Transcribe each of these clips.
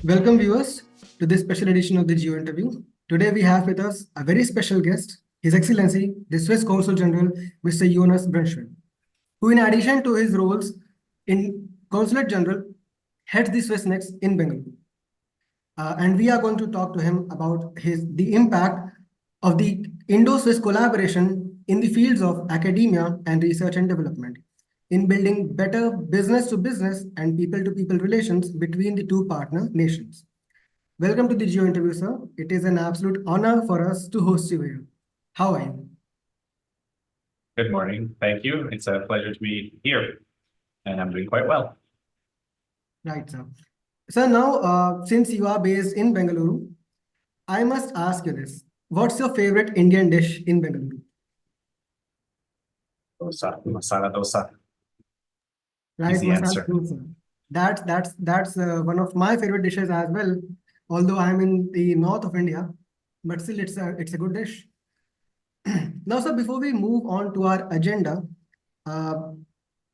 Welcome viewers to this special edition of the Geo Interview. Today we have with us a very special guest, His Excellency, the Swiss Consul General, Mr. Jonas Brunschwig, who in addition to his roles in Consulate General, heads the Swissnex in Bengaluru. And we are going to talk to him about the impact of the Indo-Swiss collaboration in the fields of academia and research and development, in building better business-to-business and people-to-people relations between the two partner nations. Welcome to the Geo Interview, sir. It is an absolute honor for us to host you here. How are you? Good morning. Thank you. It's a pleasure to be here, and I'm doing quite well. Right, sir. So now, since you are based in Bengaluru, I must ask you this. What's your favorite Indian dish in Bengaluru? Dosa, masala dosa. Right, Easy answer. dosa. That's one of my favorite dishes as well. Although I'm in the north of India, but still it's a good dish. Now, sir, before we move on to our agenda,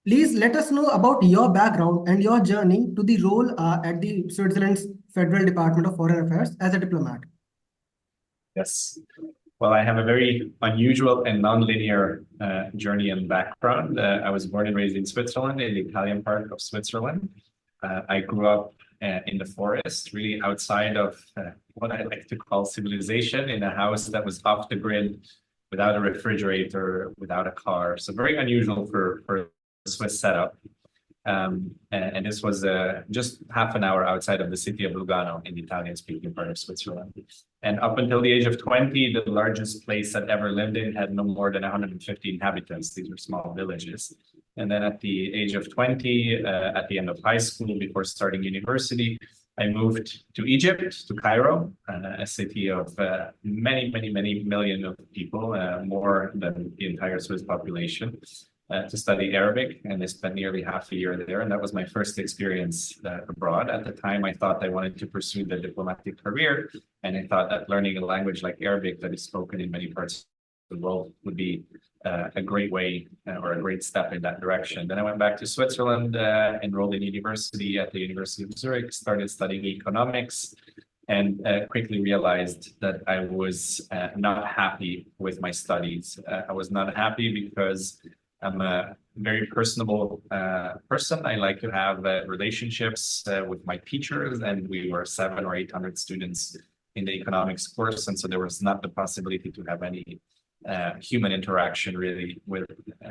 please let us know about your background and your journey to the role at the Switzerland's Federal Department of Foreign Affairs as a diplomat. Yes. Well, I have a very unusual and non-linear journey and background. I was born and raised in Switzerland, in the Italian part of Switzerland. I grew up in the forest, really outside of what I like to call civilization, in a house that was off the grid, without a refrigerator, without a car. So very unusual for a Swiss setup. And this was just half an hour outside of the city of Lugano in the Italian-speaking part of Switzerland. And up until the age of 20, the largest place I'd ever lived in had no more than 150 inhabitants. These were small villages. And then at the age of 20, at the end of high school, before starting university, I moved to Egypt, to Cairo, a city of many millions of people, more than the entire Swiss population, to study Arabic. And I spent nearly half a year there. And that was my first experience abroad. At the time, I thought I wanted to pursue the diplomatic career. And I thought that learning a language like Arabic that is spoken in many parts of the world would be a great way or a great step in that direction. Then I went back to Switzerland, enrolled in university at the University of Zurich, started studying economics, and quickly realized that I was not happy with my studies. I was not happy because I'm a very personable person. I like to have relationships with my teachers, and we were 700 or 800 students in the economics course, and so there was not the possibility to have any human interaction really with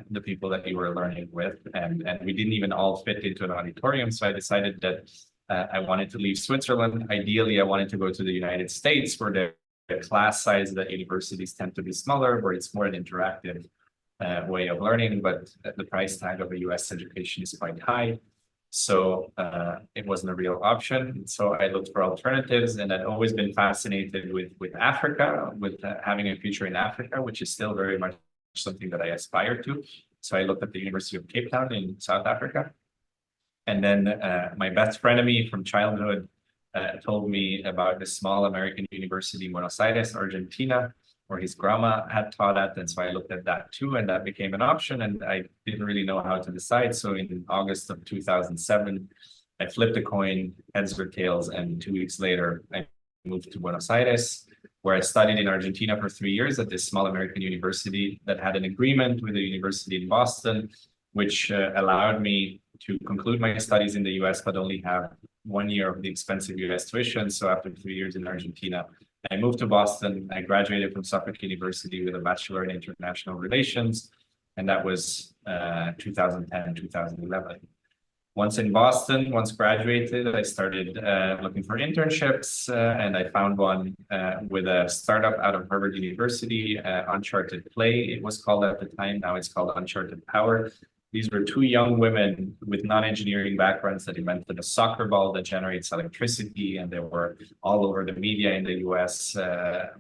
the people that you were learning with, and we didn't even all fit into an auditorium. So I decided that I wanted to leave Switzerland. Ideally, I wanted to go to the United States, where the class size at universities tend to be smaller, where it's more an interactive way of learning, but the price tag of a US education is quite high. So it wasn't a real option. So I looked for alternatives, and I'd always been fascinated with Africa, with having a future in Africa, which is still very much something that I aspire to. So I looked at the University of Cape Town in South Africa. And then my best frenemy from childhood told me about this small American university in Buenos Aires, Argentina, where his grandma had taught at. And so I looked at that too, and that became an option, and I didn't really know how to decide. So in August of 2007, I flipped a coin, heads or tails, and 2 weeks later, I moved to Buenos Aires, where I studied in Argentina for 3 years at this small American university that had an agreement with the university in Boston, which allowed me to conclude my studies in the US, but only have 1 year of the expensive US tuition. So after 3 years in Argentina, I moved to Boston. I graduated from Suffolk University with a Bachelor in International Relations, and that was 2010, 2011. Once in Boston, once graduated, I started looking for internships, and I found one with a startup out of Harvard University, Uncharted Play, it was called at the time. Now it's called Uncharted Power. These were two young women with non-engineering backgrounds that invented a soccer ball that generates electricity, and they were all over the media in the US.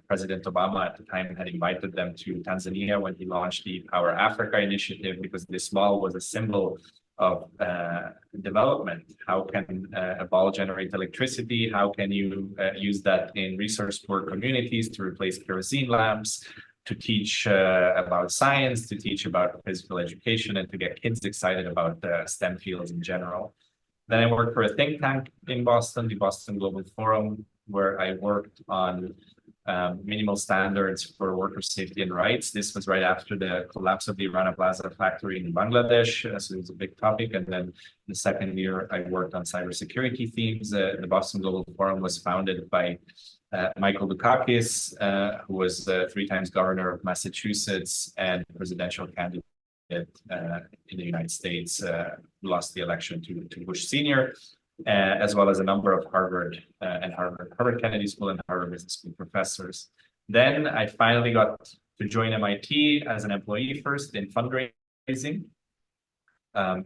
President Obama at the time had invited them to Tanzania when he launched the Power Africa initiative, because this ball was a symbol of development. How can a ball generate electricity? How can you use that in resource-poor communities to replace kerosene lamps? To teach about science, to teach about physical education, and to get kids excited about STEM fields in general. Then I worked for a think tank in Boston, the Boston Global Forum, where I worked on minimal standards for worker safety and rights. This was right after the collapse of the Rana Plaza factory in Bangladesh, so it was a big topic. And then the second year, I worked on cybersecurity themes. The Boston Global Forum was founded by Michael Dukakis, who was 3 times governor of Massachusetts and presidential candidate in the United States, lost the election to Bush Sr., as well as a number of Harvard and Harvard Kennedy School and Harvard Business School professors. Then I finally got to join MIT as an employee first in fundraising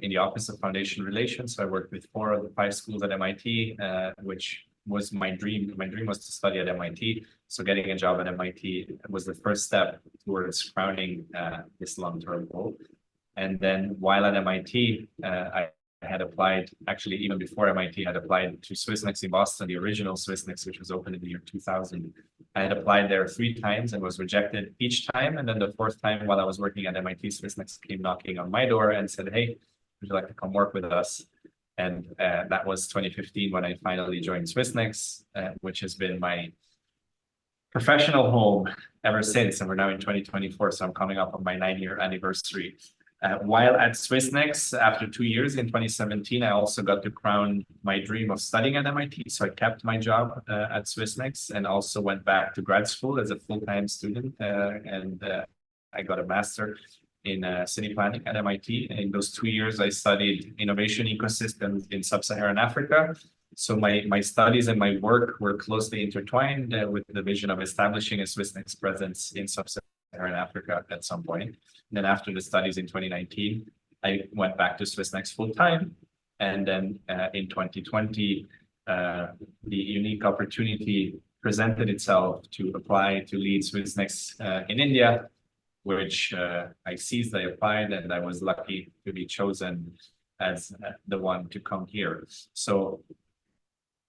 in the Office of Foundation Relations. So I worked with 4 of the 5 schools at MIT, which was my dream. My dream was to study at MIT. So getting a job at MIT was the first step towards crowning this long-term goal. And then while at MIT, I had applied, actually even before MIT, I had applied to Swissnex in Boston, the original Swissnex, which was opened in the year 2000. I had applied there 3 times and was rejected each time. And then the 4th time while I was working at MIT, Swissnex came knocking on my door and said, hey, would you like to come work with us? And that was 2015 when I finally joined Swissnex, which has been my professional home ever since. And we're now in 2024, so I'm coming up on my 9-year anniversary. While at Swissnex, after 2 years in 2017, I also got to crown my dream of studying at MIT. So I kept my job at Swissnex and also went back to grad school as a full-time student. I got a master in city planning at MIT. And in those 2 years, I studied innovation ecosystems in sub-Saharan Africa. So my studies and my work were closely intertwined with the vision of establishing a Swissnex presence in sub-Saharan Africa at some point. And then after the studies in 2019, I went back to Swissnex full-time. And then in 2020, the unique opportunity presented itself to apply to lead Swissnex in India, which I seized, I applied, and I was lucky to be chosen as the one to come here. So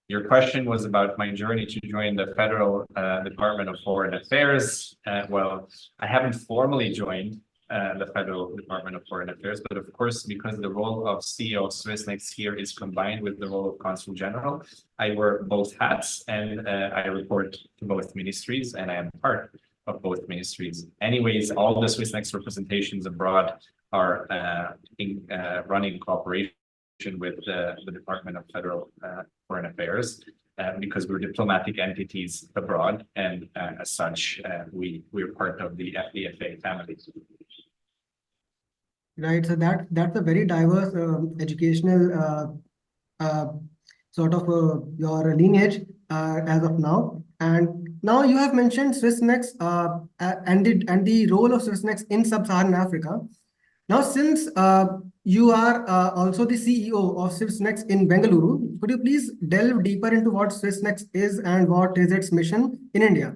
your question was about my journey to join the Federal Department of Foreign Affairs. Well, I haven't formally joined the Federal Department of Foreign Affairs, but of course, because the role of CEO of Swissnex here is combined with the role of Consul General, I wear both hats and I report to both ministries and I am part of both ministries. Anyways, all the Swissnex representations abroad are running cooperation with the Department of Federal Foreign Affairs because we're diplomatic entities abroad, and as such, we're part of the FDFA family. Right, so that's a very diverse educational sort of your lineage as of now. And now you have mentioned Swissnex and the role of Swissnex in sub-Saharan Africa. Now, since you are also the CEO of Swissnex in Bengaluru, could you please delve deeper into what Swissnex is and what is its mission in India?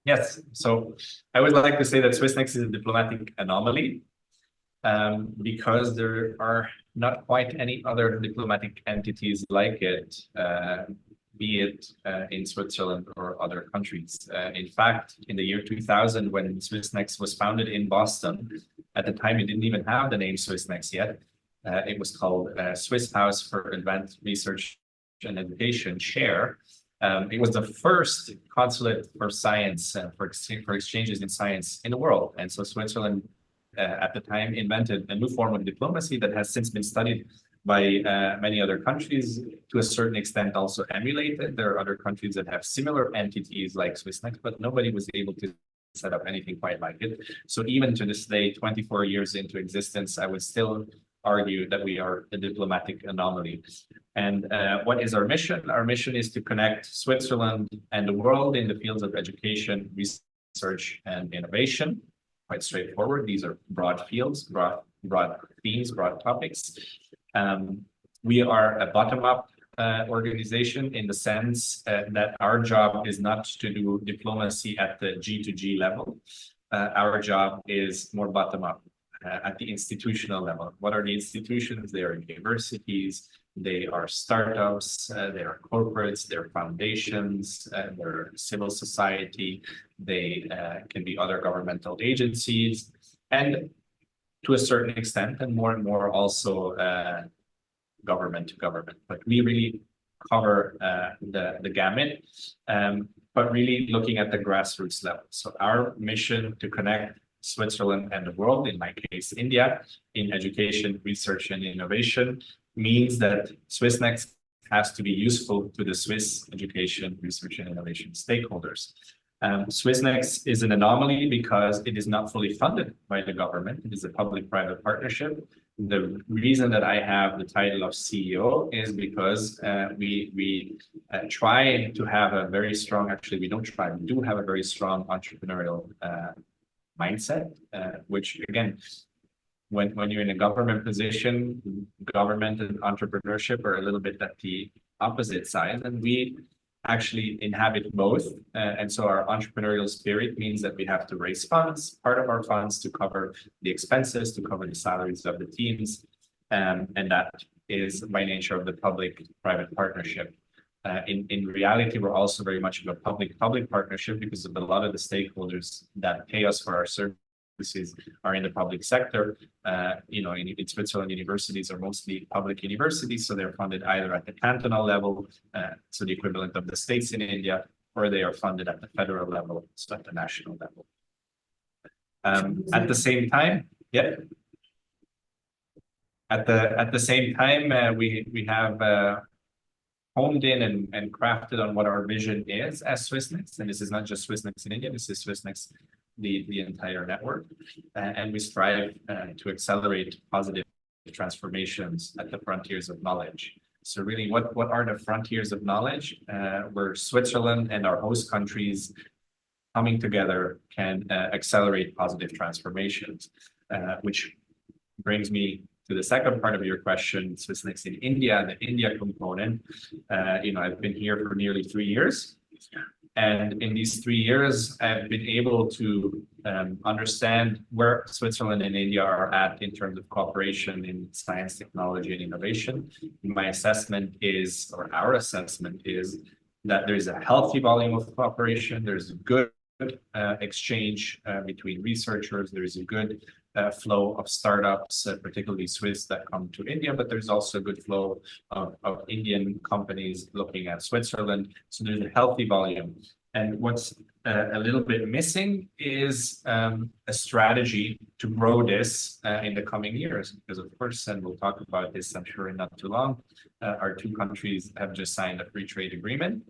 Yes, so I would like to say that Swissnex is a diplomatic anomaly because there are not quite any other diplomatic entities like it, be it in Switzerland or other countries. In fact, in the year 2000, when Swissnex was founded in Boston, at the time it didn't even have the name Swissnex yet. It was called Swiss House for Advanced Research and Education, SHARE. It was the first consulate for science, for exchanges in science in the world. And so Switzerland at the time invented a new form of diplomacy that has since been studied by many other countries, to a certain extent also emulated. There are other countries that have similar entities like Swissnex, but nobody was able to set up anything quite like it. So even to this day, 24 years into existence, I would still argue that we are a diplomatic anomaly. And what is our mission? Our mission is to connect Switzerland and the world in the fields of education, research, and innovation. Quite straightforward. These are broad fields, broad themes, broad topics. We are a bottom-up organization in the sense that our job is not to do diplomacy at the G2G level. Our job is more bottom-up at the institutional level. What are the institutions? They are universities, they are startups, they are corporates, they're foundations, they're civil society, they can be other governmental agencies, and to a certain extent, and more also government to government. But we really cover the gamut, but really looking at the grassroots level. So our mission to connect Switzerland and the world, in my case, India, in education, research, and innovation, means that Swissnex has to be useful to the Swiss education, research, and innovation stakeholders. Swissnex is an anomaly because it is not fully funded by the government. It is a public-private partnership. The reason that I have the title of CEO is because we try to have a very strong, actually we don't try, we do have a very strong entrepreneurial mindset, which again, when you're in a government position, government and entrepreneurship are a little bit at the opposite side, and we actually inhabit both. And so our entrepreneurial spirit means that we have to raise funds, part of our funds to cover the expenses, to cover the salaries of the teams. And that is by nature of the public-private partnership. In reality, we're also very much of a public-public partnership because of a lot of the stakeholders that pay us for our services are in the public sector. In Switzerland, universities are mostly public universities, so they're funded either at the cantonal level, so the equivalent of the states in India, or they are funded at the federal level, so at the national level. At the same time, we have honed in and crafted on what our vision is as Swissnex, and this is not just Swissnex in India, this is Swissnex the entire network, and we strive to accelerate positive transformations at the frontiers of knowledge. So really, what are the frontiers of knowledge? Where Switzerland and our host countries coming together can accelerate positive transformations, which brings me to the second part of your question, Swissnex in India, the India component. I've been here for nearly 3 years. And in these 3 years, I've been able to understand where Switzerland and India are at in terms of cooperation in science, technology, and innovation. My assessment is, or our assessment is, that there's a healthy volume of cooperation. There's a good exchange between researchers. There's a good flow of startups, particularly Swiss, that come to India, but there's also a good flow of Indian companies looking at Switzerland. So there's a healthy volume. And what's a little bit missing is a strategy to grow this in the coming years, because of course, and we'll talk about this, I'm sure, in not too long, our two countries have just signed a free trade agreement.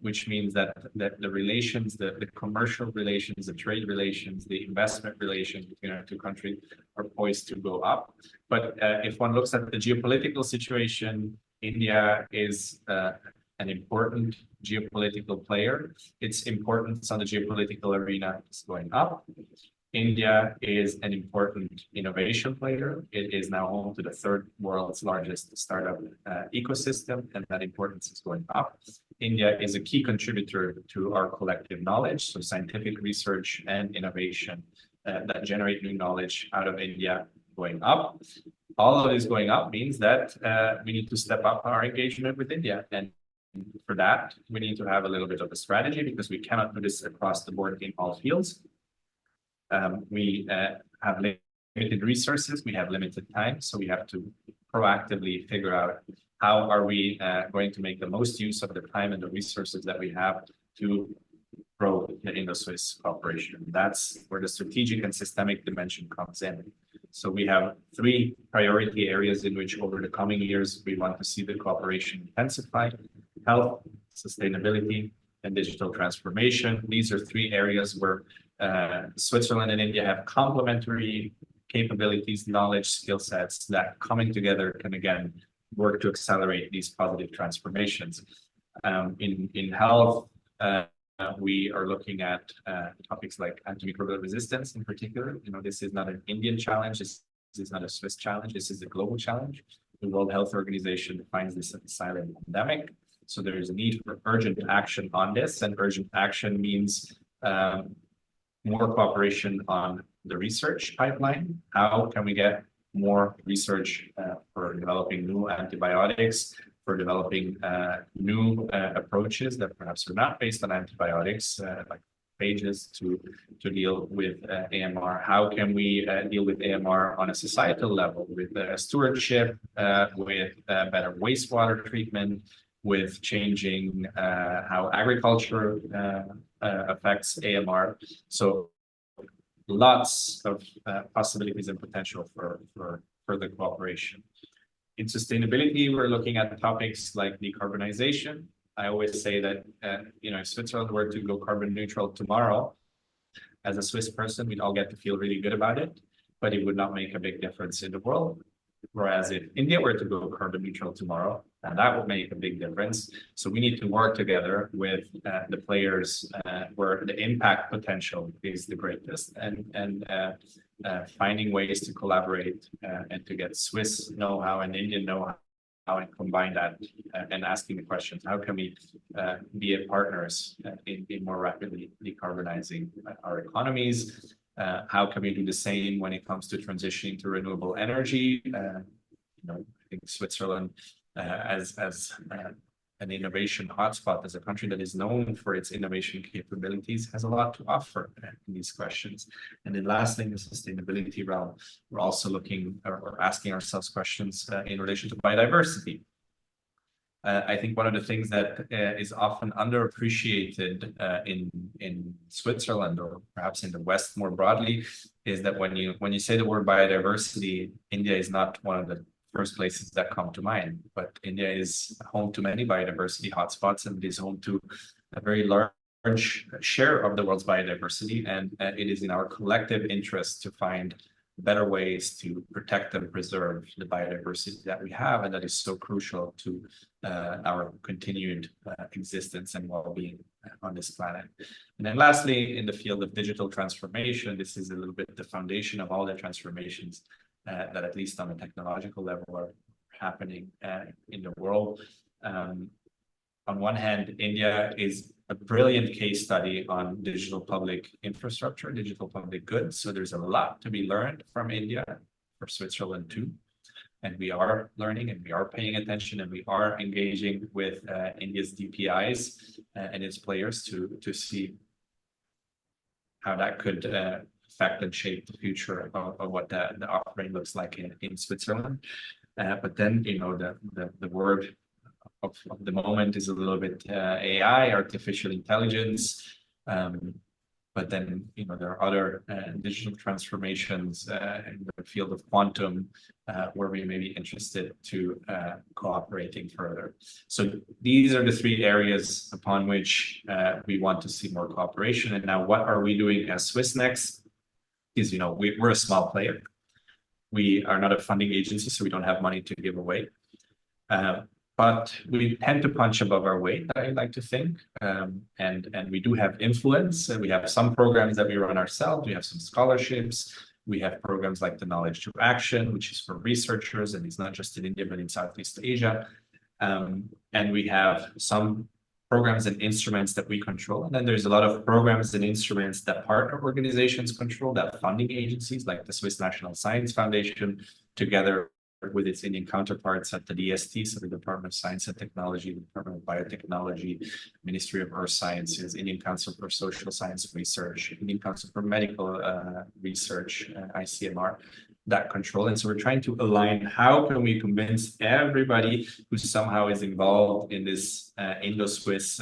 Which means that the relations, the commercial relations, the trade relations, the investment relations between our two countries are poised to go up. But if one looks at the geopolitical situation, India is an important geopolitical player. Its importance on the geopolitical arena is going up. India is an important innovation player. It is now home to the third world's largest startup ecosystem, and that importance is going up. India is a key contributor to our collective knowledge, so scientific research and innovation that generate new knowledge out of India going up. All of this going up means that we need to step up our engagement with India. And for that, we need to have a little bit of a strategy, because we cannot do this across the board in all fields. We have limited resources, we have limited time, so we have to proactively figure out how are we going to make the most use of the time and the resources that we have to grow the Indo-Swiss cooperation. That's where the strategic and systemic dimension comes in. So we have 3 priority areas in which over the coming years, we want to see the cooperation intensify: health, sustainability, and digital transformation. These are 3 areas where Switzerland and India have complementary capabilities, knowledge, skill sets that coming together can again work to accelerate these positive transformations. In health, we are looking at topics like antimicrobial resistance in particular. This is not an Indian challenge. This is not a Swiss challenge. This is a global challenge. The World Health Organization defines this as a silent pandemic. So there is a need for urgent action on this, and urgent action means more cooperation on the research pipeline. How can we get more research for developing new antibiotics, for developing new approaches that perhaps are not based on antibiotics, like pages to deal with AMR. How can we deal with AMR on a societal level with stewardship, with better wastewater treatment, with changing how agriculture affects AMR. So lots of possibilities and potential for further cooperation. In sustainability, we're looking at topics like decarbonization. I always say that, if Switzerland were to go carbon neutral tomorrow, as a Swiss person, we'd all get to feel really good about it, but it would not make a big difference in the world. Whereas if India were to go carbon neutral tomorrow, that would make a big difference. So we need to work together with the players where the impact potential is the greatest, and finding ways to collaborate and to get Swiss know-how and Indian know-how and combine that and asking the questions, how can we be partners in more rapidly decarbonizing our economies? How can we do the same when it comes to transitioning to renewable energy? I think Switzerland, as an innovation hotspot, as a country that is known for its innovation capabilities, has a lot to offer in these questions. And then lastly, in the sustainability realm, we're also looking or asking ourselves questions in relation to biodiversity. I think one of the things that is often underappreciated in Switzerland, or perhaps in the West more broadly, is that when you say the word biodiversity, India is not one of the first places that come to mind. But India is home to many biodiversity hotspots, and it is home to a very large share of the world's biodiversity. And it is in our collective interest to find better ways to protect and preserve the biodiversity that we have, and that is so crucial to our continued existence and well-being on this planet. And then lastly, in the field of digital transformation, this is a little bit the foundation of all the transformations that, at least on a technological level, are happening in the world. On one hand, India is a brilliant case study on digital public infrastructure, digital public goods. So there's a lot to be learned from India, for Switzerland too. And we are learning, and we are paying attention, and we are engaging with India's DPIs and its players to see how that could affect and shape the future of what the offering looks like in Switzerland. But then, the word of the moment is a little bit AI, artificial intelligence. But then, there are other digital transformations in the field of quantum where we may be interested to cooperating further. So these are the three areas upon which we want to see more cooperation. And now, what are we doing as Swissnex? Is, we're a small player. We are not a funding agency, so we don't have money to give away. But we tend to punch above our weight, I like to think, and we do have influence. And we have some programs that we run ourselves. We have some scholarships. We have programs like the Knowledge to Action, which is for researchers, and it's not just in India, but in Southeast Asia. And we have some programs and instruments that we control. And then there's a lot of programs and instruments that partner organizations control, that funding agencies like the Swiss National Science Foundation, together with its Indian counterparts at the DST, so the Department of Science and Technology, the Department of Biotechnology, Ministry of Earth Sciences, Indian Council for Social Science Research, Indian Council for Medical Research, ICMR, that control. And so we're trying to align, how can we convince everybody who somehow is involved in this Indo-Swiss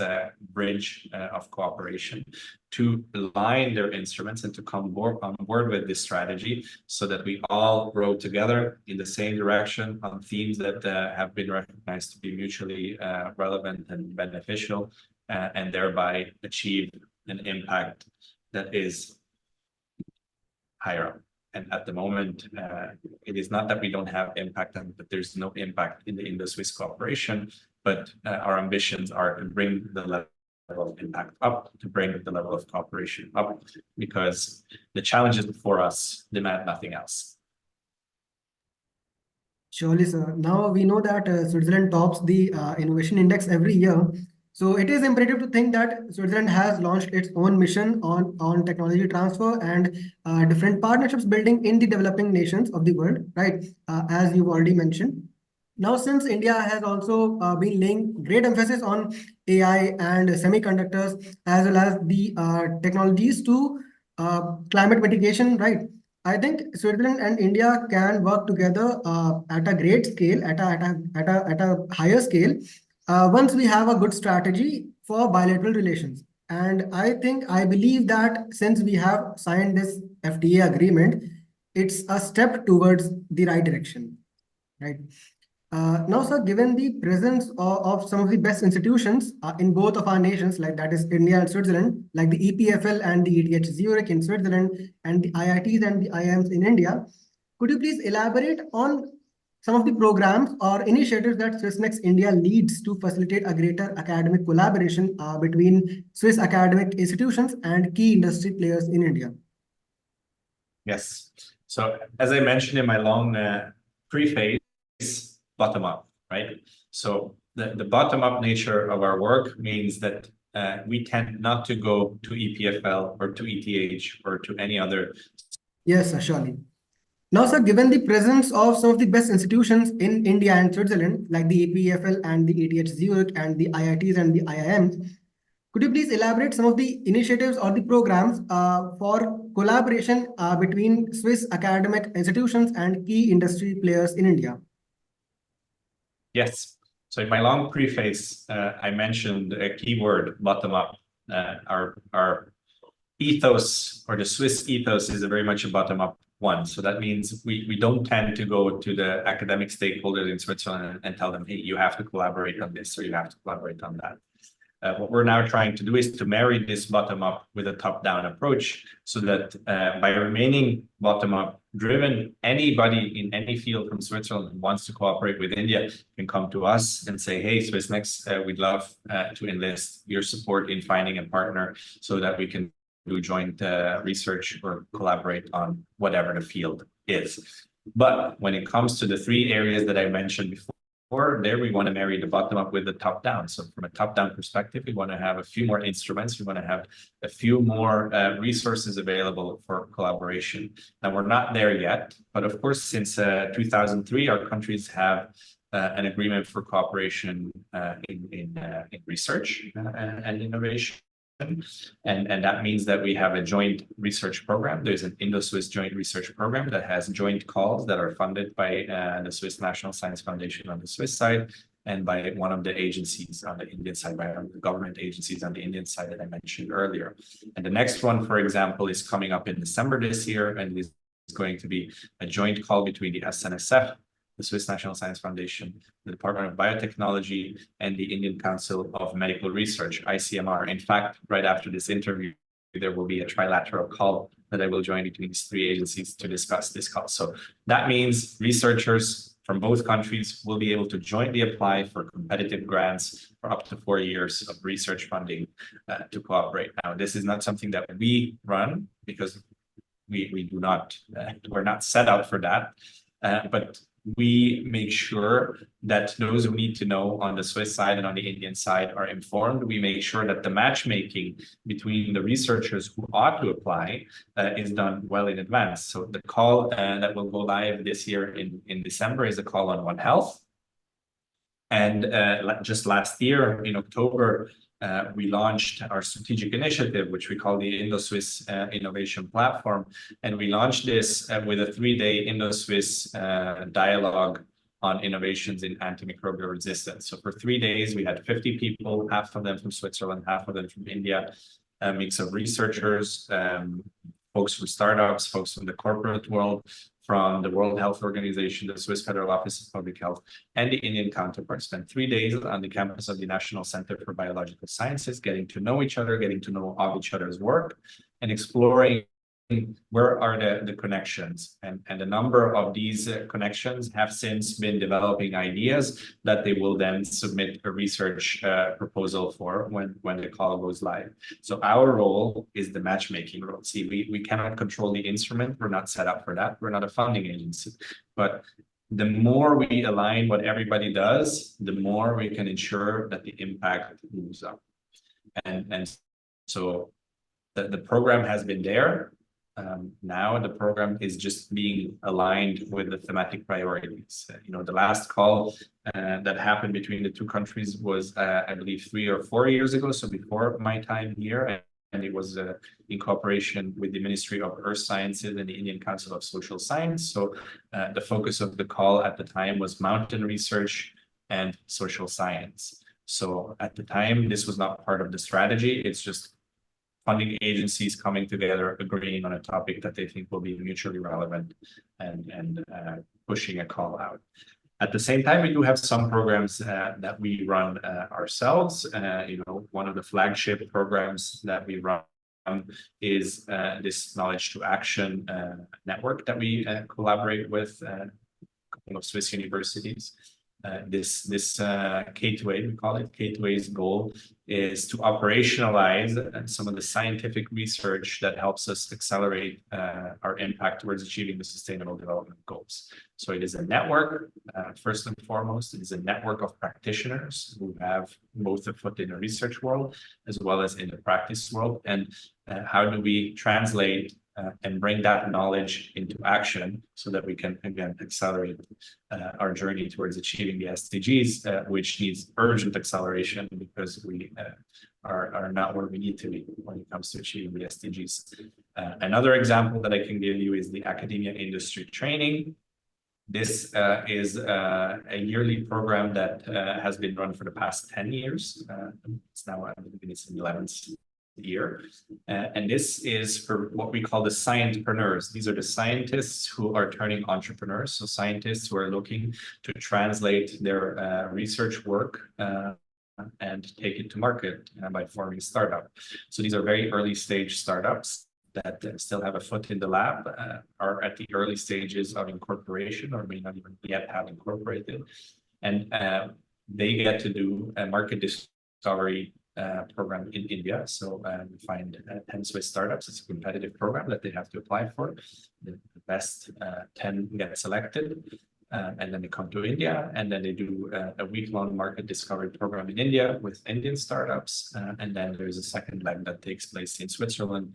bridge of cooperation to align their instruments and to come on board with this strategy, so that we all grow together in the same direction on themes that have been recognized to be mutually relevant and beneficial, and thereby achieve an impact that is higher up. And at the moment, it is not that we don't have impact, but there's no impact in the Indo-Swiss cooperation, but our ambitions are to bring the level of impact up, to bring the level of cooperation up, because the challenges before us demand nothing else. Surely, sir. Now we know that Switzerland tops the innovation index every year. So it is imperative to think that Switzerland has launched its own mission on technology transfer and different partnerships building in the developing nations of the world, right? As you've already mentioned. Now, since India has also been laying great emphasis on AI and semiconductors, as well as the technologies to climate mitigation, right? I think Switzerland and India can work together at a great scale, at a higher scale, once we have a good strategy for bilateral relations. And I believe that since we have signed this FTA agreement, it's a step towards the right direction, right? Now, sir, given the presence of some of the best institutions in both of our nations, like that is India and Switzerland, like the EPFL and the ETH Zurich in Switzerland, and the IITs and the IIMs in India, could you please elaborate on some of the programs or initiatives that Swissnex India leads to facilitate a greater academic collaboration between Swiss academic institutions and key industry players in India? Yes. So as I mentioned in my long preface, bottom up, right? So the bottom up nature of our work means that we tend not to go to EPFL or to ETH or to any other. Yes, sir, surely. Now, sir, given the presence of some of the best institutions in India and Switzerland, like the EPFL and the ETH Zurich and the IITs and the IIMs, could you please elaborate some of the initiatives or the programs for collaboration between Swiss academic institutions and key industry players in India? Yes. So in my long preface, I mentioned a keyword, bottom up. Our ethos, or the Swiss ethos, is very much a bottom up one. So that means we don't tend to go to the academic stakeholders in Switzerland and tell them, hey, you have to collaborate on this or you have to collaborate on that. What we're now trying to do is to marry this bottom-up with a top-down approach, so that by remaining bottom-up driven, anybody in any field from Switzerland who wants to cooperate with India can come to us and say, hey, Swissnex, we'd love to enlist your support in finding a partner so that we can do joint research or collaborate on whatever the field is. But when it comes to the three areas that I mentioned before, there we want to marry the bottom up with the top down. So from a top down perspective, we want to have a few more instruments. We want to have a few more resources available for collaboration. Now, we're not there yet, but of course, since 2003, our countries have an agreement for cooperation in research and innovation. And that means that we have a joint research program. There's an Indo-Swiss joint research program that has joint calls that are funded by the Swiss National Science Foundation on the Swiss side and by one of the agencies on the Indian side, by the government agencies on the Indian side that I mentioned earlier. And the next one, for example, is coming up in December this year, and is going to be a joint call between the SNSF, the Swiss National Science Foundation, the Department of Biotechnology, and the Indian Council of Medical Research, ICMR. In fact, right after this interview, there will be a trilateral call that I will join between these three agencies to discuss this call. So that means researchers from both countries will be able to jointly apply for competitive grants for up to 4 years of research funding to cooperate. Now, this is not something that we run, because we're not set up for that, but we make sure that those who need to know on the Swiss side and on the Indian side are informed. We make sure that the matchmaking between the researchers who ought to apply is done well in advance. So the call that will go live this year in December is a call on One Health. And just last year in October, we launched our strategic initiative, which we call the Indo-Swiss Innovation Platform. And we launched this with a 3-day Indo-Swiss dialogue on innovations in antimicrobial resistance. So for 3 days, we had 50 people, half of them from Switzerland, half of them from India, a mix of researchers, folks from startups, folks from the corporate world, from the World Health Organization, the Swiss Federal Office of Public Health, and the Indian counterparts. Spent 3 days on the campus of the National Center for Biological Sciences, getting to know each other, getting to know of each other's work, and exploring where are the connections. And a number of these connections have since been developing ideas that they will then submit a research proposal for when the call goes live. So our role is the matchmaking role. See, we cannot control the instrument. We're not set up for that. We're not a funding agency. But the more we align what everybody does, the more we can ensure that the impact moves up. And so the program has been there. now the program is just being aligned with the thematic priorities. The last call that happened between the two countries was, I believe, 3 or 4 years ago, so before my time here, and it was in cooperation with the Ministry of Earth Sciences and the Indian Council of Social Science. So the focus of the call at the time was mountain research and social science. So at the time, this was not part of the strategy. It's just funding agencies coming together, agreeing on a topic that they think will be mutually relevant and pushing a call out. At the same time, we do have some programs that we run ourselves. One of the flagship programs that we run is this Knowledge to Action network that we collaborate with a couple of Swiss universities. This K2A, we call it. K2A's goal is to operationalize some of the scientific research that helps us accelerate our impact towards achieving the Sustainable Development Goals. So it is a network, first and foremost. It is a network of practitioners who have both a foot in the research world as well as in the practice world. And how do we translate and bring that knowledge into action so that we can, again, accelerate our journey towards achieving the SDGs, which needs urgent acceleration because we are not where we need to be when it comes to achieving the SDGs. Another example that I can give you is the academia industry training. This is a yearly program that has been run for the past 10 years. It's now, I believe it's in the 11th year. And this is for what we call the scientpreneurs. These are the scientists who are turning entrepreneurs. So scientists who are looking to translate their research work and take it to market by forming startup. So these are very early stage startups that still have a foot in the lab, are at the early stages of incorporation or may not even yet have incorporated. And they get to do a market discovery program in India. So we find 10 Swiss startups. It's a competitive program that they have to apply for. The best 10 get selected. And then they come to India, and then they do a week-long market discovery program in India with Indian startups. And then there's a second leg that takes place in Switzerland,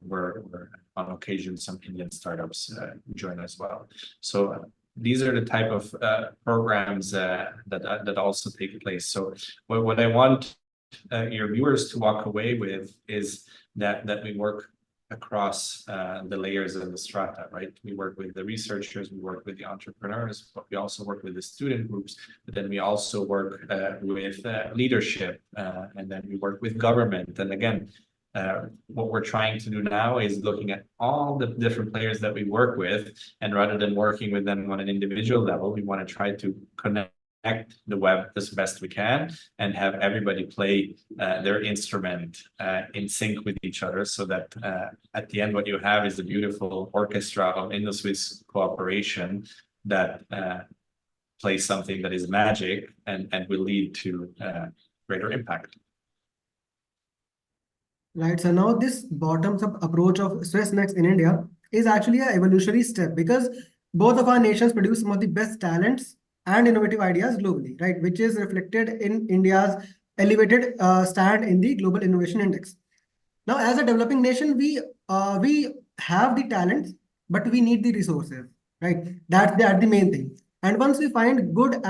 where on occasion some Indian startups join as well. So these are the type of programs that also take place. So what I want your viewers to walk away with is that we work across the layers of the strata, right? We work with the researchers, we work with the entrepreneurs, but we also work with the student groups, but then we also work with leadership, and then we work with government. And again, what we're trying to do now is looking at all the different players that we work with, and rather than working with them on an individual level, we want to try to connect the web as best we can and have everybody play their instrument in sync with each other, so that at the end what you have is a beautiful orchestra of Indo-Swiss cooperation that plays something that is magic and will lead to greater impact. Right. So now this bottoms-up approach of Swissnex in India is actually an evolutionary step, because both of our nations produce some of the best talents and innovative ideas globally, right? Which is reflected in India's elevated stand in the Global Innovation Index. Now, as a developing nation, we have the talents, but we need the resources, right? That's the main thing. And once we find good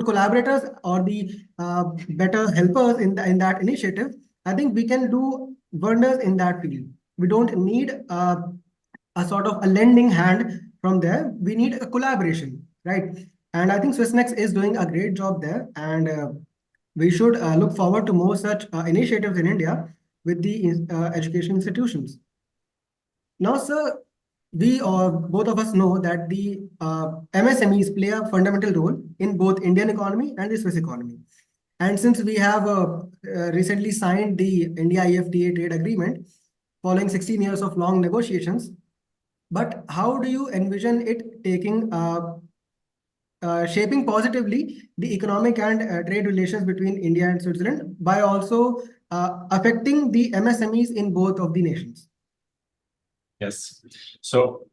collaborators or the better helpers in that initiative, I think we can do wonders in that field. We don't need a sort of a lending hand from there. We need a collaboration, right? And I think Swissnex is doing a great job there, and we should look forward to more such initiatives in India with the education institutions. Now, sir, we both of us know that the MSMEs play a fundamental role in both Indian economy and the Swiss economy. And since we have recently signed the India-EFTA trade agreement following 16 years of long negotiations, but how do you envision it taking shaping positively the economic and trade relations between India and Switzerland by also affecting the MSMEs in both of the nations? Yes. So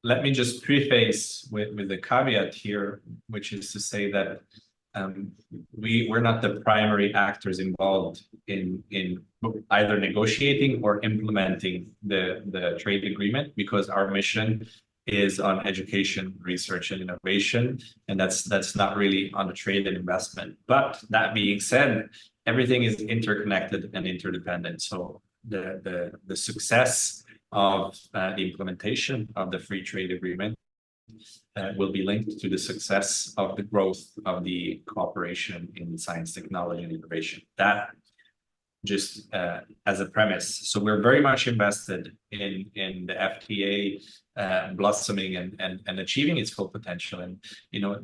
let me just preface with the caveat here, which is to say that we're not the primary actors involved in either negotiating or implementing the trade agreement, because our mission is on education, research, and innovation, and that's not really on the trade and investment. But that being said, everything is interconnected and interdependent. So the success of the implementation of the free trade agreement will be linked to the success of the growth of the cooperation in science, technology, and innovation. That just as a premise. So we're very much invested in the FTA blossoming and achieving its full potential. And you know,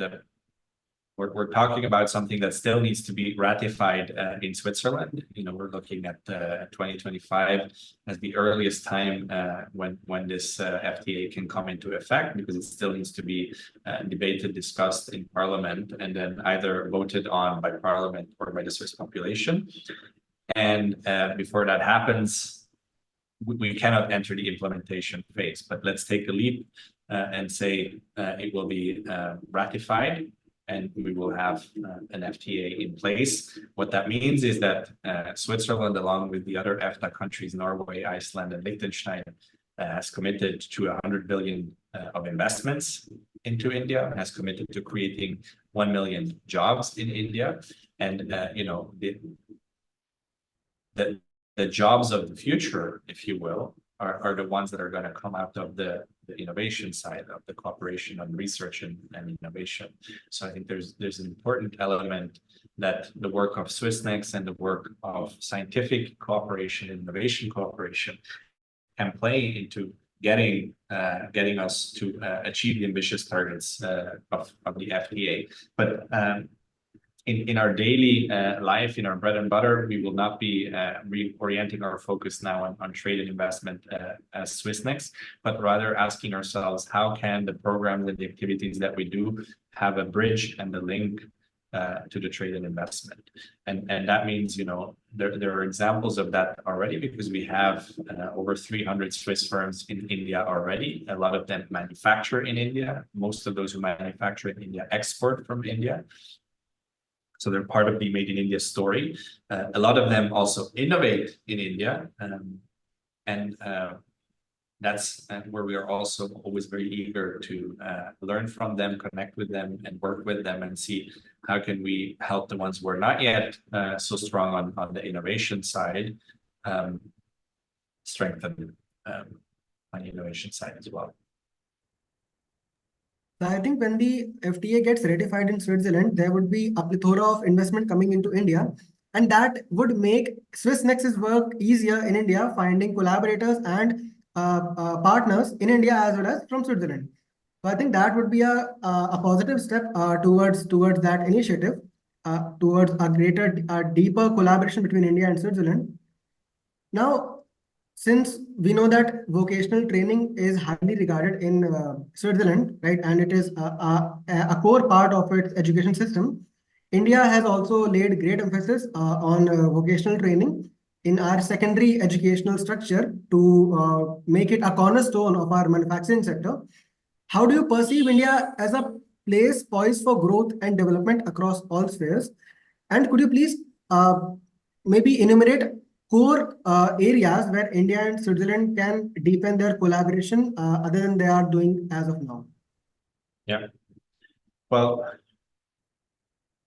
we're talking about something that still needs to be ratified in Switzerland. You know, we're looking at 2025 as the earliest time when this FTA can come into effect, because it still needs to be debated, discussed in Parliament, and then either voted on by Parliament or by the Swiss population. And before that happens, we cannot enter the implementation phase. But let's take a leap and say it will be ratified, and we will have an FTA in place. What that means is that Switzerland, along with the other EFTA countries, Norway, Iceland, and Liechtenstein, has committed to 100 billion of investments into India, has committed to creating 1 million jobs in India. And you know, the jobs of the future, if you will, are the ones that are going to come out of the innovation side of the cooperation on research and innovation. So I think there's an important element that the work of Swissnex and the work of scientific cooperation, innovation cooperation, can play into getting us to achieve the ambitious targets of the FTA. But in our daily life, in our bread and butter, we will not be reorienting our focus now on trade and investment as Swissnex, but rather asking ourselves, how can the programs and the activities that we do have a bridge and the link to the trade and investment? And that means, you know, there are examples of that already, because we have over 300 Swiss firms in India already. A lot of them manufacture in India. Most of those who manufacture in India export from India. So they're part of the Made in India story. A lot of them also innovate in India. And that's where we are also always very eager to learn from them, connect with them, and work with them, and see how can we help the ones who are not yet so strong on the innovation side, strengthen on the innovation side as well. I think when the FTA gets ratified in Switzerland, there would be a plethora of investment coming into India, and that would make Swissnex's work easier in India, finding collaborators and partners in India as well as from Switzerland. So I think that would be a positive step towards that initiative, towards a greater, deeper collaboration between India and Switzerland. Now, since we know that vocational training is highly regarded in Switzerland, right, and it is a core part of its education system, India has also laid great emphasis on vocational training in our secondary educational structure to make it a cornerstone of our manufacturing sector. How do you perceive India as a place poised for growth and development across all spheres? And could you please maybe enumerate core areas where India and Switzerland can deepen their collaboration other than they are doing as of now? Yeah. Well,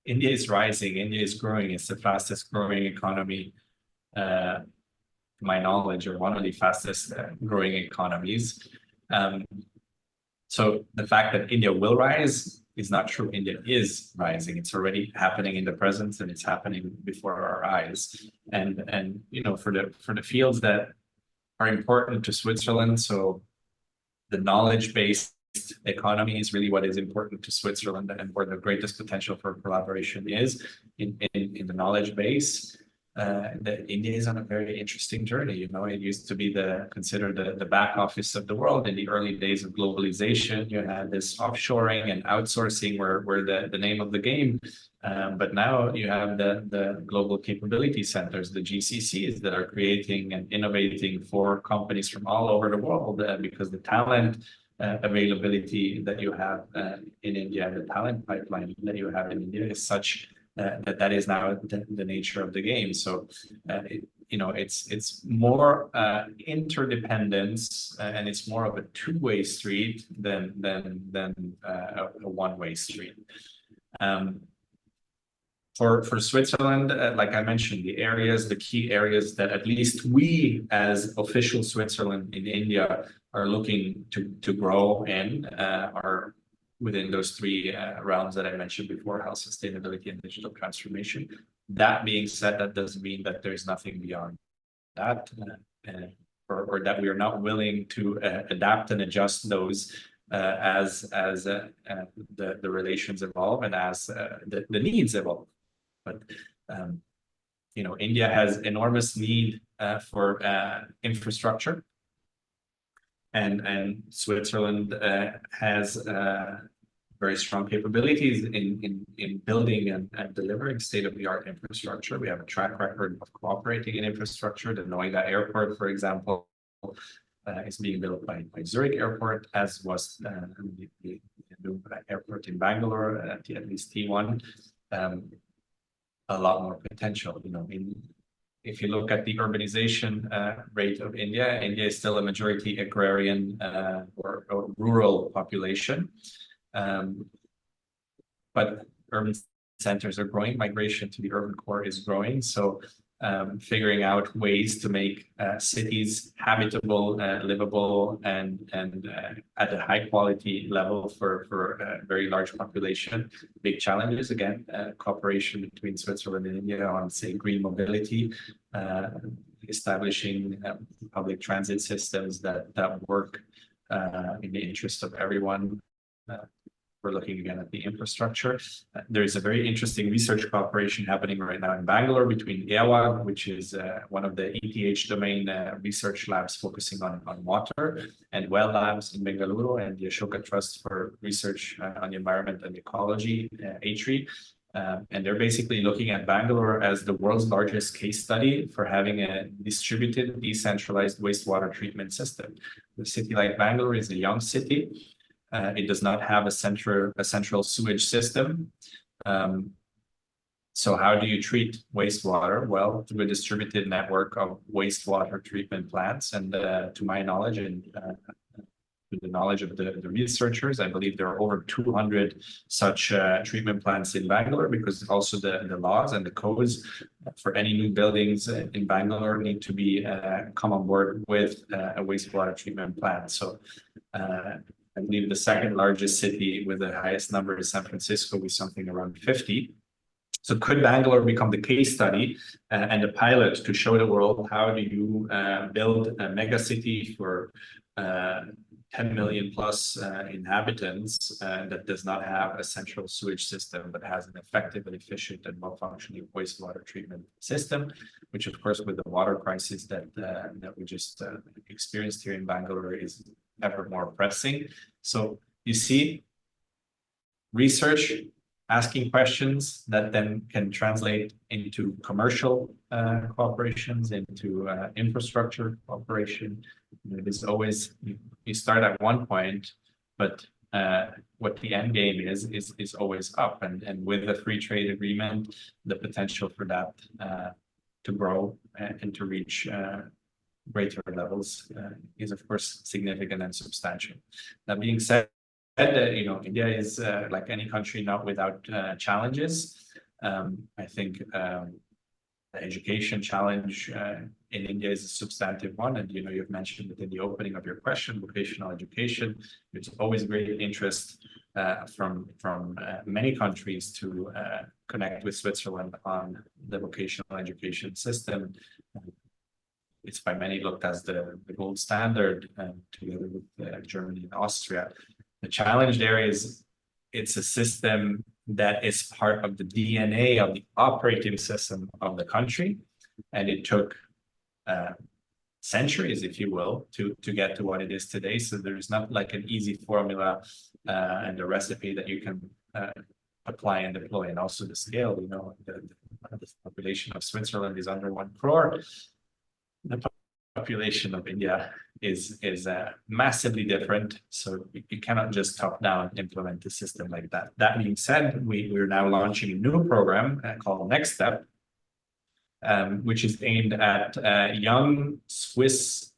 India is rising. India is growing. It's the fastest growing economy, to my knowledge, or one of the fastest growing economies. So the fact that India will rise is not true. India is rising. It's already happening in the present, and it's happening before our eyes. And you know, for the fields that are important to Switzerland, so the knowledge-based economy is really what is important to Switzerland, and where the greatest potential for collaboration is in the knowledge base. India is on a very interesting journey. You know, it used to be considered the back office of the world in the early days of globalization. You had this offshoring and outsourcing were the name of the game. But now you have the global capability centers, the GCCs, that are creating and innovating for companies from all over the world, because the talent availability that you have in India, the talent pipeline that you have in India is such that is now the nature of the game. So it's more interdependence, and it's more of a two-way street than a one-way street. For Switzerland, like I mentioned, the key areas that at least we as official Switzerland in India are looking to grow in are within those three realms that I mentioned before: health, sustainability, and digital transformation. That being said, that doesn't mean that there's nothing beyond that, or that we are not willing to adapt and adjust those as the relations evolve and as the needs evolve. But India has enormous need for infrastructure, and Switzerland has very strong capabilities in building and delivering state-of-the-art infrastructure. We have a track record of cooperating in infrastructure. The Noida Airport, for example, is being built by Zurich Airport, as was the new airport in Bangalore, at least T1. A lot more potential. If you look at the urbanization rate of India, India is still a majority agrarian or rural population. But urban centers are growing, migration to the urban core is growing. So figuring out ways to make cities habitable, livable, and at a high quality level for a very large population. Big challenges, again, cooperation between Switzerland and India on, say, green mobility, establishing public transit systems that work in the interest of everyone. We're looking again at the infrastructure. There's a very interesting research cooperation happening right now in Bangalore between EAWAG, which is one of the ETH domain research labs focusing on water, and well labs in Bengaluru, and the Ashoka Trust for Research on the Environment and Ecology, ATRE. And they're basically looking at Bangalore as the world's largest case study for having a distributed, decentralized wastewater treatment system. The city like Bangalore is a young city. It does not have a central sewage system. So how do you treat wastewater? Well, through a distributed network of wastewater treatment plants. And to my knowledge, and to the knowledge of the researchers, I believe there are over 200 such treatment plants in Bangalore, because also the laws and the codes for any new buildings in Bangalore need to be come on board with a wastewater treatment plant. So I believe the second largest city with the highest number is San Francisco, with something around 50. So could Bangalore become the case study and a pilot to show the world how do you build a mega city for 10 million plus inhabitants that does not have a central sewage system, but has an effective and efficient and well-functioning wastewater treatment system, which of course with the water crisis that we just experienced here in Bangalore is ever more pressing. So you see, research, asking questions that then can translate into commercial cooperations, into infrastructure cooperation. It is always, you start at one point, but what the end game is always up. And with the free trade agreement, the potential for that to grow and to reach greater levels is of course significant and substantial. That being said, India is like any country, not without challenges. I think the education challenge in India is a substantive one, and you've mentioned it in the opening of your question, vocational education. There's always great interest from many countries to connect with Switzerland on the vocational education system. It's by many looked as the gold standard, together with Germany and Austria. The challenge there is it's a system that is part of the DNA of the operating system of the country, and it took centuries, if you will, to get to what it is today. So there's not like an easy formula and a recipe that you can apply and deploy. And also the scale, the population of Switzerland is under 1 crore. The population of India is massively different. So you cannot just top down implement the system like that. That being said, we're now launching a new program called Next Step, which is aimed at young Swiss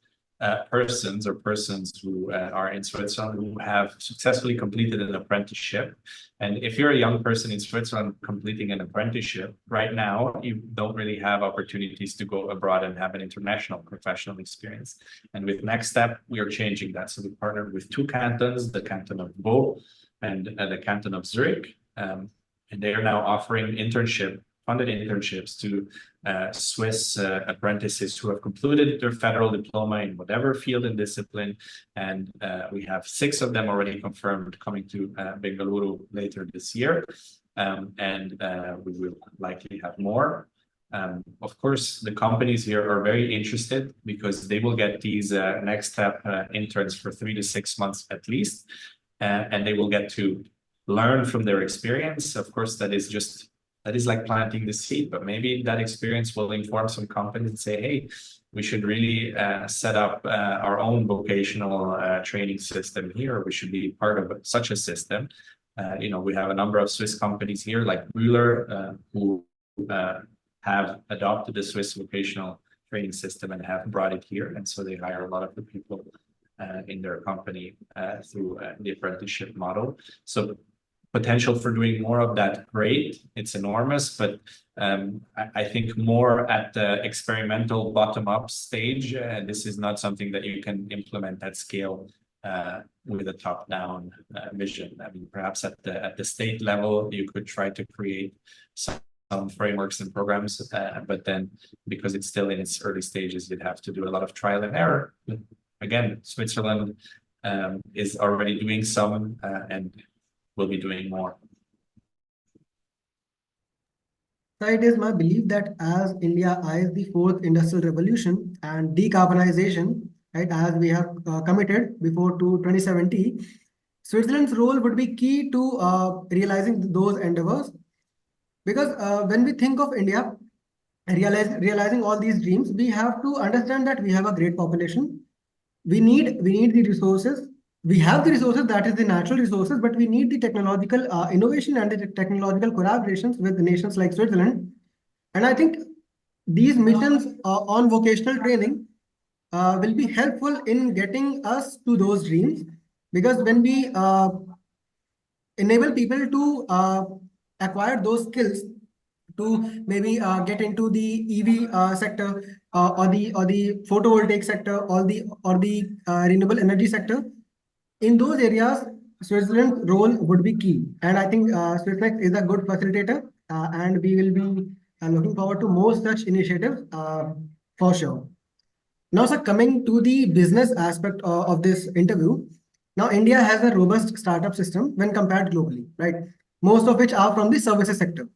persons who are in Switzerland who have successfully completed an apprenticeship. And if you're a young person in Switzerland completing an apprenticeship, right now, you don't really have opportunities to go abroad and have an international professional experience. And with Next Step, we are changing that. So we partnered with two cantons, the canton of Vaud and the canton of Zurich. And they are now offering funded internships to Swiss apprentices who have concluded their federal diploma in whatever field and discipline. And we have 6 of them already confirmed coming to Bengaluru later this year. And we will likely have more. Of course, the companies here are very interested because they will get these Next Step interns for 3 to 6 months at least. And they will get to learn from their experience. Of course, that is like planting the seed, but maybe that experience will inform some companies and say, hey, we should really set up our own vocational training system here. We should be part of such a system. We have a number of Swiss companies here like Bühler who have adopted the Swiss vocational training system and have brought it here. And so they hire a lot of the people in their company through the apprenticeship model. So potential for doing more of that, great. It's enormous, but I think more at the experimental bottom-up stage. This is not something that you can implement at scale with a top-down vision. I mean, perhaps at the state level, you could try to create some frameworks and programs, but then because it's still in its early stages, you'd have to do a lot of trial and error. Again, Switzerland is already doing some and will be doing more. So it is my belief that as India eyes the 4th industrial revolution and decarbonization, right, as we have committed before to 2070, Switzerland's role would be key to realizing those endeavors. Because when we think of India, realizing all these dreams, we have to understand that we have a great population. We need the resources. We have the resources, that is the natural resources, but we need the technological innovation and the technological collaborations with nations like Switzerland. And I think these missions on vocational training will be helpful in getting us to those dreams. Because when we enable people to acquire those skills to maybe get into the EV sector or the photovoltaic sector or the renewable energy sector, in those areas, Switzerland's role would be key. And I think Swissnex is a good facilitator, and we will be looking forward to more such initiatives for sure. Now, sir, coming to the business aspect of this interview, now India has a robust startup system when compared globally, right? Most of which are from the services sector.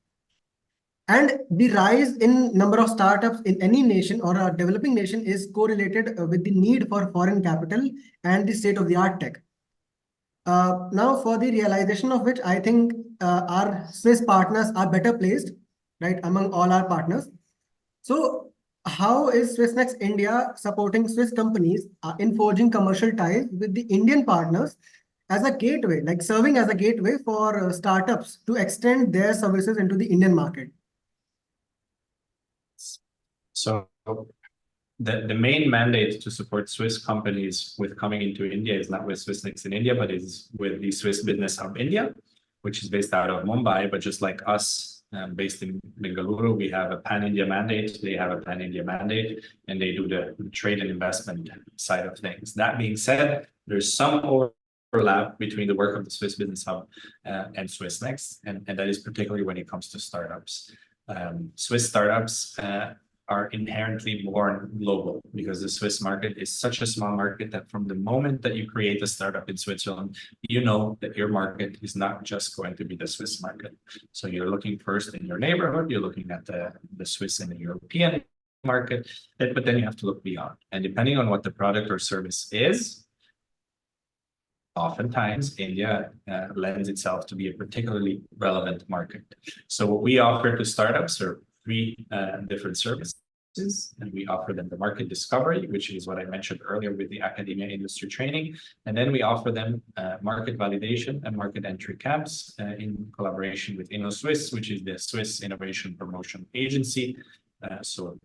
And the rise in number of startups in any nation or a developing nation is correlated with the need for foreign capital and the state-of-the-art tech. Now, for the realization of which, I think our Swiss partners are better placed, right, among all our partners. So, how is Swissnex India supporting Swiss companies in forging commercial ties with the Indian partners as a gateway, like serving as a gateway for startups to extend their services into the Indian market? So the main mandate to support Swiss companies with coming into India is not with Swissnex in India, but is with the Swiss Business Hub India, which is based out of Mumbai. But just like us, based in Bengaluru, we have a pan-India mandate. They have a pan-India mandate, and they do the trade and investment side of things. That being said, there's some overlap between the work of the Swiss Business Hub and Swissnex, and that is particularly when it comes to startups. Swiss startups are inherently born global because the Swiss market is such a small market that from the moment that you create a startup in Switzerland, you know that your market is not just going to be the Swiss market. So you're looking first in your neighborhood, you're looking at the Swiss and the European market, but then you have to look beyond. And depending on what the product or service is, oftentimes India lends itself to be a particularly relevant market. So what we offer to startups are 3 different services. and we offer them the market discovery, which is what I mentioned earlier with the academia industry training. And then we offer them market validation and market entry camps in collaboration with Indo-Swiss, which is the Swiss Innovation Promotion Agency. So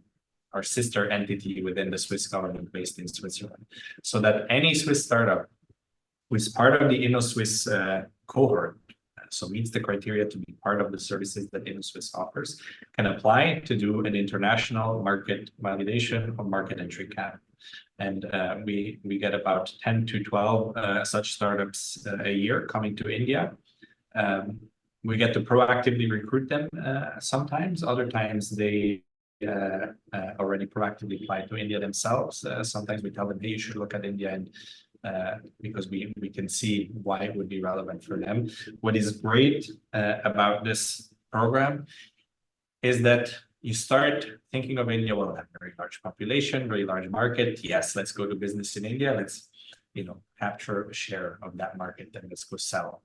our sister entity within the Swiss government based in Switzerland. So that any Swiss startup who is part of the Indo-Swiss cohort, so meets the criteria to be part of the services that Indo-Swiss offers, can apply to do an international market validation or market entry camp. And we get about 10 to 12 such startups a year coming to India. We get to proactively recruit them sometimes. Other times they already proactively apply to India themselves. Sometimes we tell them, hey, you should look at India, and because we can see why it would be relevant for them. What is great about this program is that you start thinking of India, well, have a very large population, very large market. Yes, let's go to business in India. Let's, capture a share of that market, and let's go sell.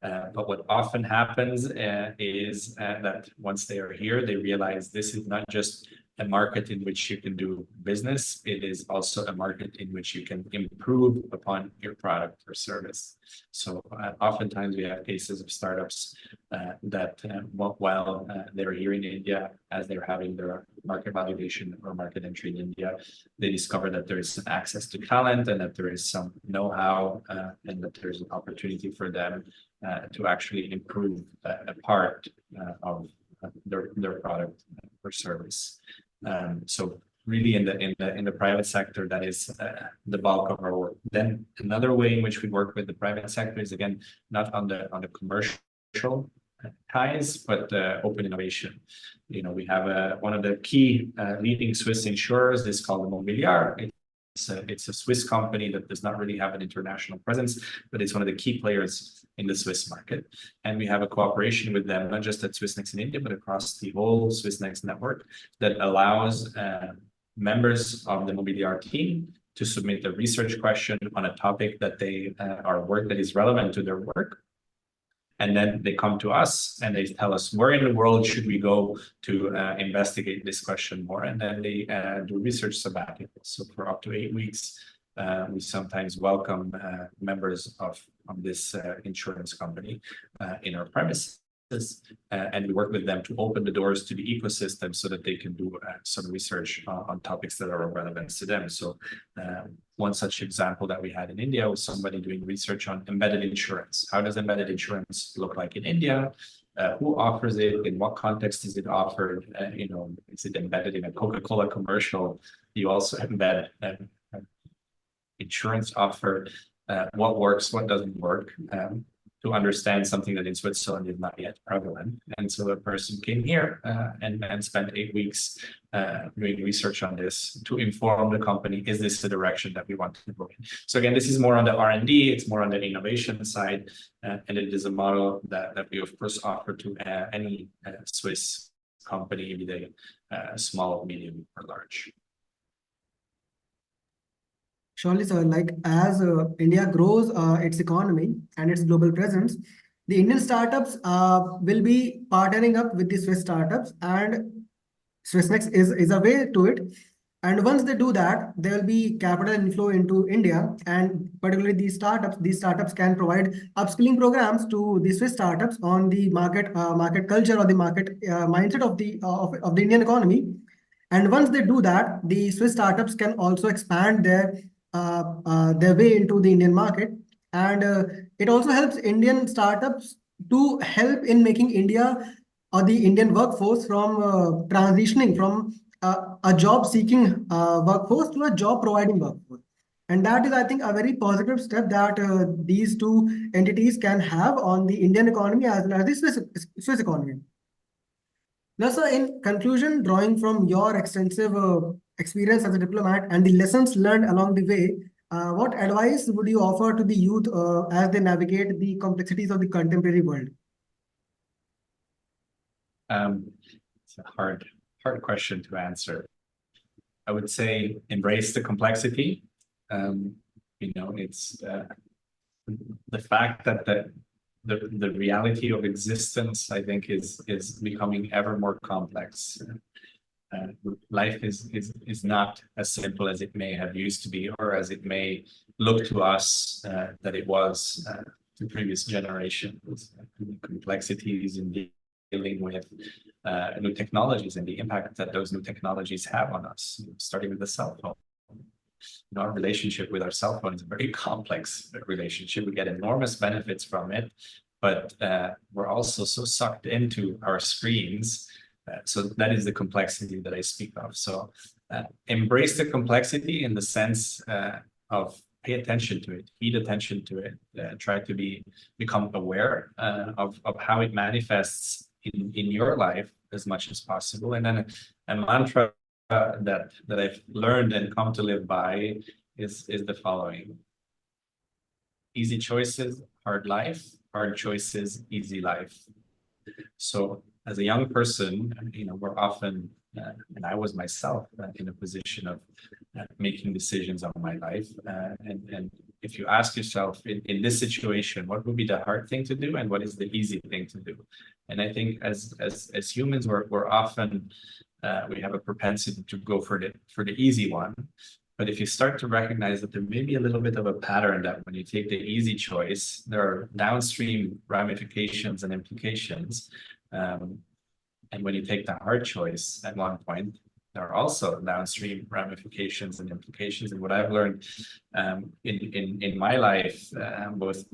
But what often happens is that once they are here, they realize this is not just a market in which you can do business. It is also a market in which you can improve upon your product or service. So oftentimes we have cases of startups that while they're here in India, as they're having their market validation or market entry in India, they discover that there is access to talent and that there is some know-how and that there's an opportunity for them to actually improve a part of their product or service. So really in the private sector, that is the bulk of our work. Then another way in which we work with the private sector is, again, not on the commercial ties, but open innovation. We have one of the key leading Swiss insurers is called Mobiliar. It's a Swiss company that does not really have an international presence, but it's one of the key players in the Swiss market. And we have a cooperation with them, not just at Swissnex in India, but across the whole Swissnex network that allows members of the Mobiliar team to submit a research question on a topic that that is relevant to their work. And then they come to us and they tell us, where in the world should we go to investigate this question more? And then they do research sabbaticals. So for up to 8 weeks, we sometimes welcome members of this insurance company in our premises. And we work with them to open the doors to the ecosystem so that they can do some research on topics that are of relevance to them. So one such example that we had in India was somebody doing research on embedded insurance. How does embedded insurance look like in India? Who offers it? In what context is it offered? Is it embedded in a Coca-Cola commercial? You also embed insurance offer. What works? What doesn't work? To understand something that in Switzerland is not yet prevalent. And so a person came here and spent 8 weeks doing research on this to inform the company, is this the direction that we want to go in? So again, this is more on the R&D, it's more on the innovation side, and it is a model that we of course offer to any Swiss company, be they small, medium, or large. Surely, sir, as India grows its economy and its global presence, the Indian startups will be partnering up with the Swiss startups, and Swissnex is a way to it. And once they do that, there will be capital inflow into India, and particularly these startups can provide upskilling programs to the Swiss startups on the market culture or the market mindset of the Indian economy. And once they do that, the Swiss startups can also expand their way into the Indian market, and it also helps Indian startups to help in making India or the Indian workforce from transitioning from a job-seeking workforce to a job-providing workforce. And that is, I think, a very positive step that these two entities can have on the Indian economy as well as the Swiss economy. Now, sir, in conclusion, drawing from your extensive experience as a diplomat and the lessons learned along the way, what advice would you offer to the youth as they navigate the complexities of the contemporary world? It's a hard question to answer. I would say embrace the complexity. It's the fact that the reality of existence, I think, is becoming ever more complex. life is not as simple as it may have used to be, or as it may look to us that it was to previous generations. Complexities in dealing with new technologies and the impact that those new technologies have on us, starting with the cell phone. Our relationship with our cell phone is a very complex relationship. We get enormous benefits from it, but we're also so sucked into our screens. So that is the complexity that I speak of. So embrace the complexity in the sense of pay attention to it, feed attention to it, try to become aware of how it manifests in your life as much as possible. And then a mantra that I've learned and come to live by is the following: easy choices, hard life; hard choices, easy life. So as a young person, we're often, and I was myself, in a position of making decisions on my life. And if you ask yourself in this situation, what would be the hard thing to do and what is the easy thing to do? And I think as humans, we're often, we have a propensity to go for the easy one. But if you start to recognize that there may be a little bit of a pattern that when you take the easy choice, there are downstream ramifications and implications. And when you take the hard choice at one point, there are also downstream ramifications and implications. And what I've learned in my life, both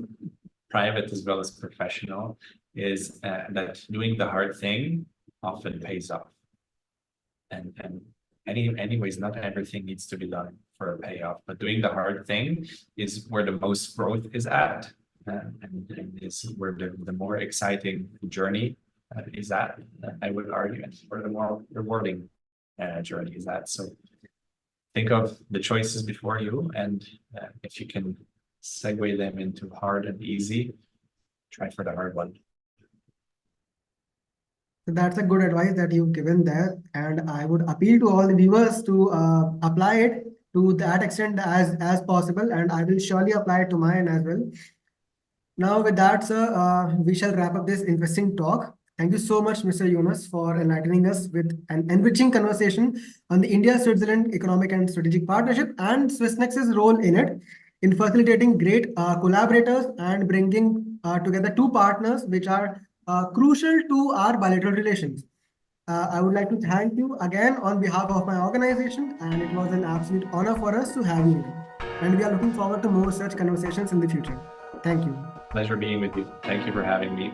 private as well as professional, is that doing the hard thing often pays off. And anyways, not everything needs to be done for a payoff, but doing the hard thing is where the most growth is at, and is where the more exciting journey is at, I would argue, and where the more rewarding journey is at. So think of the choices before you, and if you can segue them into hard and easy, try for the hard one. So that's a good advice that you've given there, and I would appeal to all the viewers to apply it to that extent as possible, and I will surely apply it to mine as well. Now, with that, sir, we shall wrap up this interesting talk. Thank you so much, Mr. Jonas, for enlightening us with an enriching conversation on the India-Switzerland Economic and Strategic Partnership and Swissnex's role in it, in facilitating great collaborators and bringing together two partners which are crucial to our bilateral relations. I would like to thank you again on behalf of my organization, and it was an absolute honor for us to have you here. And we are looking forward to more such conversations in the future. Thank you. Pleasure being with you. Thank you for having me.